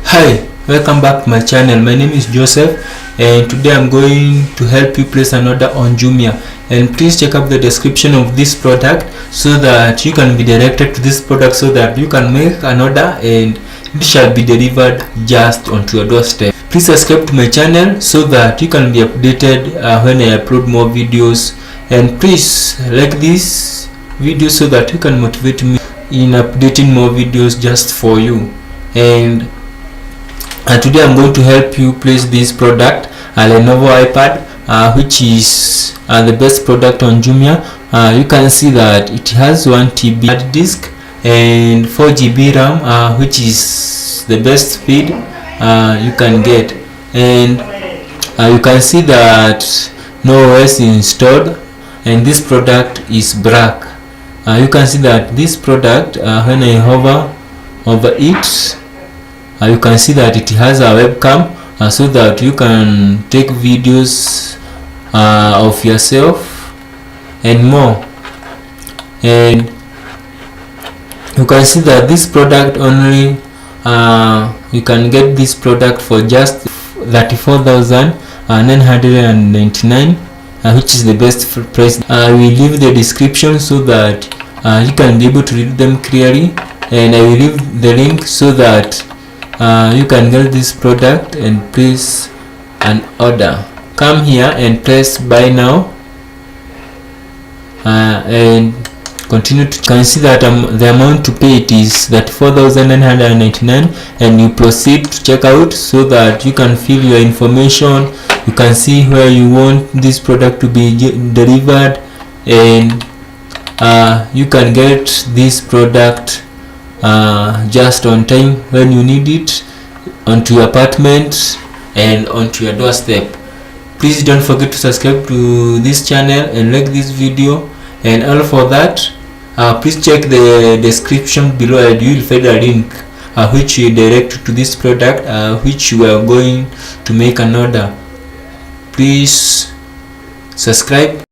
Hi, welcome back to my channel. My name is Joseph, and today I'm going to help you place an order on Jumia. And please check out the description of this product so that you can be directed to this product so that you can make an order and it shall be delivered just onto your doorstep. Please subscribe to my channel so that you can be updated when I upload more videos, and please like this video so that you can motivate me in updating more videos just for you. And today I'm going to help you place this product, a Lenovo iPad, which is the best product on Jumia. You can see that it has 1 TB hard disk and 4 GB RAM, which is the best speed you can get. And you can see that no OS installed, and this product is black. You can see that this product, when I hover over it, you can see that it has a webcam so that you can take videos of yourself and more. And you can see that this product only you can get this product for just 34,999, which is the best price. I will leave the description so that you can be able to read them clearly, and I will leave the link so that you can get this product and place an order. Come here and press buy now, and continue to can see that the amount to pay it is 34,999, and you proceed to check out so that you can fill your information. You can see where you want this product to be delivered, and you can get this product just on time when you need it, onto your apartment and onto your doorstep. Please don't forget to subscribe to this channel and like this video. And all for that, please check the description below and you will find a link which will direct you to this product which you are going to make an order. Please subscribe.